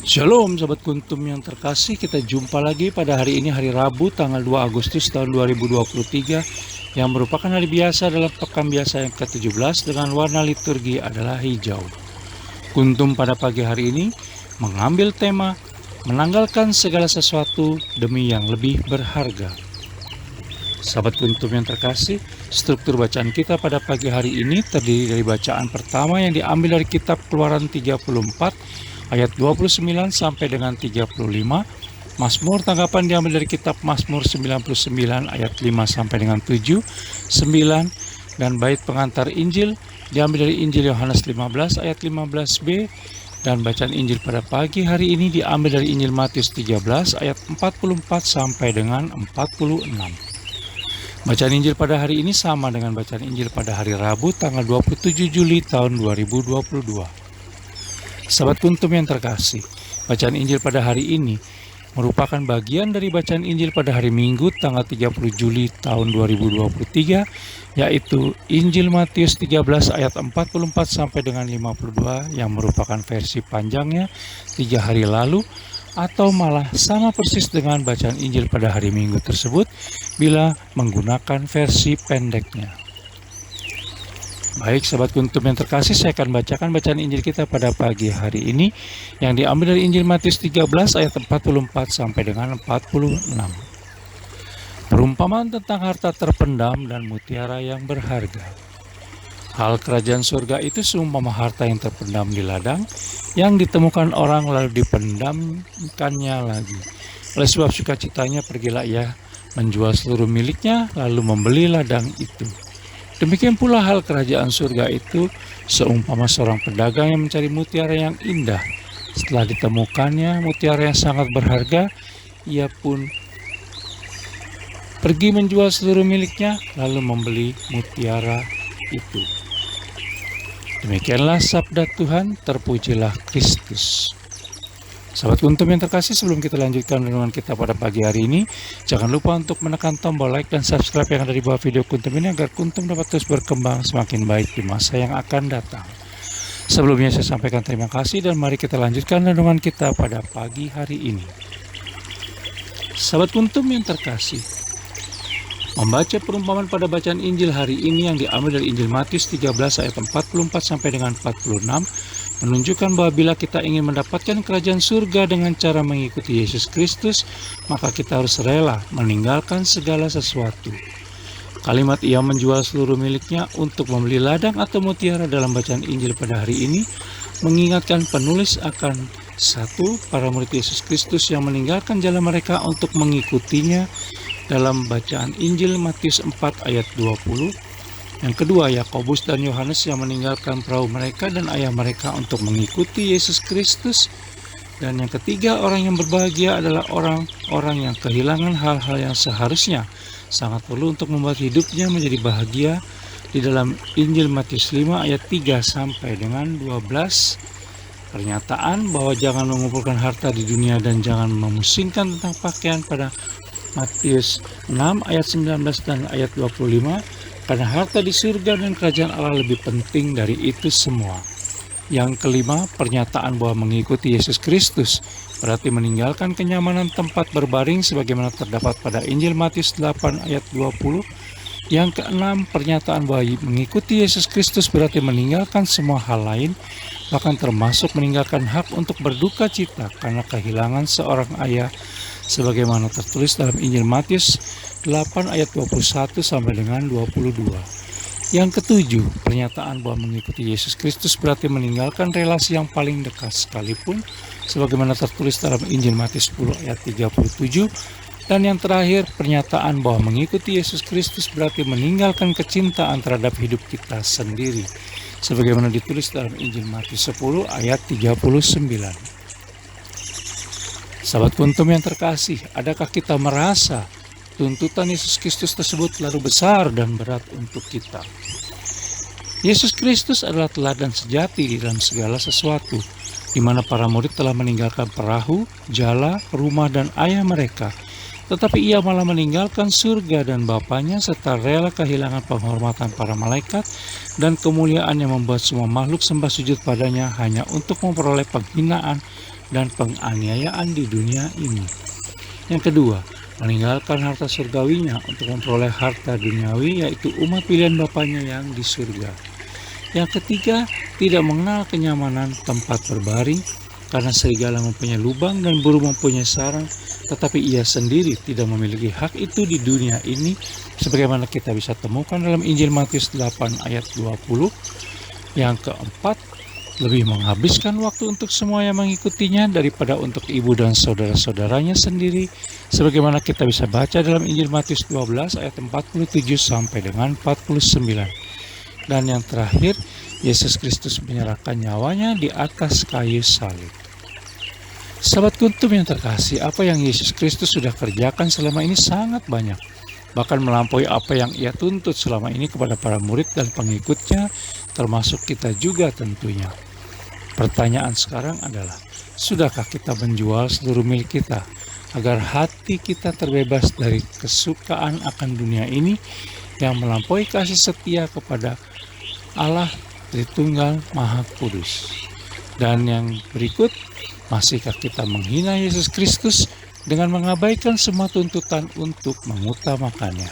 Shalom Sobat Kuntum yang terkasih, kita jumpa lagi pada hari ini, hari Rabu tanggal 2 Agustus tahun 2023 yang merupakan hari biasa dalam pekan biasa yang ke-17 dengan warna liturgi adalah hijau. Kuntum pada pagi hari ini mengambil tema menanggalkan segala sesuatu demi yang lebih berharga. Sahabat Kuntum yang terkasih, struktur bacaan kita pada pagi hari ini terdiri dari bacaan pertama yang diambil dari kitab Keluaran 34 ayat 29 sampai dengan 35, Mazmur tanggapan diambil dari kitab Mazmur 99 ayat 5 sampai dengan 7, 9, dan bait pengantar Injil diambil dari Injil Yohanes 15 ayat 15b, dan bacaan Injil pada pagi hari ini diambil dari Injil Matius 13 ayat 44 sampai dengan 46. Bacaan Injil pada hari ini sama dengan bacaan Injil pada hari Rabu tanggal 27 Juli tahun 2022. Sahabat Kuntum yang terkasih, bacaan Injil pada hari ini merupakan bagian dari bacaan Injil pada hari Minggu tanggal 30 Juli tahun 2023, yaitu Injil Matius 13 ayat 44 sampai dengan 52 yang merupakan versi panjangnya 3 hari lalu, atau malah sama persis dengan bacaan Injil pada hari Minggu tersebut bila menggunakan versi pendeknya. Baik Sahabat Kuntum yang terkasih, saya akan bacakan bacaan Injil kita pada pagi hari ini yang diambil dari Injil Matius 13 ayat 44 sampai dengan 46. Perumpamaan tentang harta terpendam dan mutiara yang berharga. Hal kerajaan surga itu seumpama harta yang terpendam di ladang, yang ditemukan orang lalu dipendamkannya lagi. Oleh sebab sukacitanya pergilah ia menjual seluruh miliknya lalu membeli ladang itu. Demikian pula hal kerajaan surga itu seumpama seorang pedagang yang mencari mutiara yang indah. Setelah ditemukannya mutiara yang sangat berharga, ia pun pergi menjual seluruh miliknya lalu membeli mutiara itu. Demikianlah sabda Tuhan, terpujilah Kristus. Sahabat Kuntum yang terkasih, sebelum kita lanjutkan renungan kita pada pagi hari ini, jangan lupa untuk menekan tombol like dan subscribe yang ada di bawah video Kuntum ini agar Kuntum dapat terus berkembang semakin baik di masa yang akan datang. Sebelumnya saya sampaikan terima kasih dan mari kita lanjutkan renungan kita pada pagi hari ini. Sahabat Kuntum yang terkasih, membaca perumpamaan pada bacaan Injil hari ini yang diambil dari Injil Matius 13 ayat 44 sampai dengan 46 menunjukkan bahwa bila kita ingin mendapatkan kerajaan surga dengan cara mengikuti Yesus Kristus, maka kita harus rela meninggalkan segala sesuatu. Kalimat ia menjual seluruh miliknya untuk membeli ladang atau mutiara dalam bacaan Injil pada hari ini mengingatkan penulis akan satu, para murid Yesus Kristus yang meninggalkan jalan mereka untuk mengikutinya dalam bacaan Injil Matius 4 ayat 20. Yang kedua, Yakobus dan Yohanes yang meninggalkan perahu mereka dan ayah mereka untuk mengikuti Yesus Kristus. Dan yang ketiga, orang yang berbahagia adalah orang-orang yang kehilangan hal-hal yang seharusnya sangat perlu untuk membuat hidupnya menjadi bahagia di dalam Injil Matius 5 ayat 3 sampai dengan 12. Pernyataan bahwa jangan mengumpulkan harta di dunia dan jangan memusingkan tentang pakaian pada Matius 6 ayat 19 dan ayat 25. Karena harta di surga dan kerajaan Allah lebih penting dari itu semua. Yang kelima, pernyataan bahwa mengikuti Yesus Kristus berarti meninggalkan kenyamanan tempat berbaring sebagaimana terdapat pada Injil Matius 8 ayat 20. Yang keenam, pernyataan bahwa mengikuti Yesus Kristus berarti meninggalkan semua hal lain, bahkan termasuk meninggalkan hak untuk berduka cita karena kehilangan seorang ayah, sebagaimana tertulis dalam Injil Matius 8 ayat 21 sampai dengan 22. Yang ketujuh, pernyataan bahwa mengikuti Yesus Kristus berarti meninggalkan relasi yang paling dekat sekalipun, sebagaimana tertulis dalam Injil Matius 10 ayat 37. Dan yang terakhir, pernyataan bahwa mengikuti Yesus Kristus berarti meninggalkan kecintaan terhadap hidup kita sendiri, sebagaimana ditulis dalam Injil Matius 10 ayat 39. Sahabat Kuntum yang terkasih, adakah kita merasa tuntutan Yesus Kristus tersebut terlalu besar dan berat untuk kita? Yesus Kristus adalah teladan sejati di dalam segala sesuatu, di mana para murid telah meninggalkan perahu, jala, rumah, dan ayah mereka. Tetapi ia malah meninggalkan surga dan Bapanya serta rela kehilangan penghormatan para malaikat dan kemuliaan yang membuat semua makhluk sembah sujud padanya hanya untuk memperoleh penghinaan dan penganiayaan di dunia ini. Yang kedua, meninggalkan harta surgawinya untuk memperoleh harta duniawi, yaitu umat pilihan Bapaknya yang di surga. Yang ketiga, tidak mengenal kenyamanan tempat berbaring, karena serigala mempunyai lubang dan burung mempunyai sarang, tetapi ia sendiri tidak memiliki hak itu di dunia ini, sebagaimana kita bisa temukan dalam Injil Matius 8 ayat 20. Yang keempat, lebih menghabiskan waktu untuk semua yang mengikutinya daripada untuk ibu dan saudara-saudaranya sendiri, sebagaimana kita bisa baca dalam Injil Matius 12 ayat 47 sampai dengan 49. Dan yang terakhir, Yesus Kristus menyerahkan nyawanya di atas kayu salib. Sahabat Kuntum yang terkasih, apa yang Yesus Kristus sudah kerjakan selama ini sangat banyak, bahkan melampaui apa yang ia tuntut selama ini kepada para murid dan pengikutnya, termasuk kita juga tentunya. Pertanyaan sekarang adalah, sudahkah kita menjual seluruh milik kita agar hati kita terbebas dari kesukaan akan dunia ini yang melampaui kasih setia kepada Allah Tritunggal Maha Kudus? Dan yang berikut, masihkah kita menghina Yesus Kristus dengan mengabaikan semua tuntutan untuk mengutamakannya?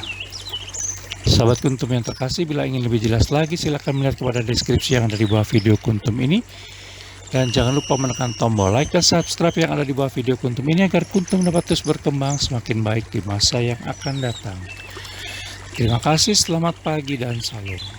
Sahabat Kuntum yang terkasih, bila ingin lebih jelas lagi, silakan melihat kepada deskripsi yang ada di bawah video Kuntum ini. Dan jangan lupa menekan tombol like dan subscribe yang ada di bawah video Kuntum ini agar Kuntum dapat terus berkembang semakin baik di masa yang akan datang. Terima kasih, selamat pagi dan salam.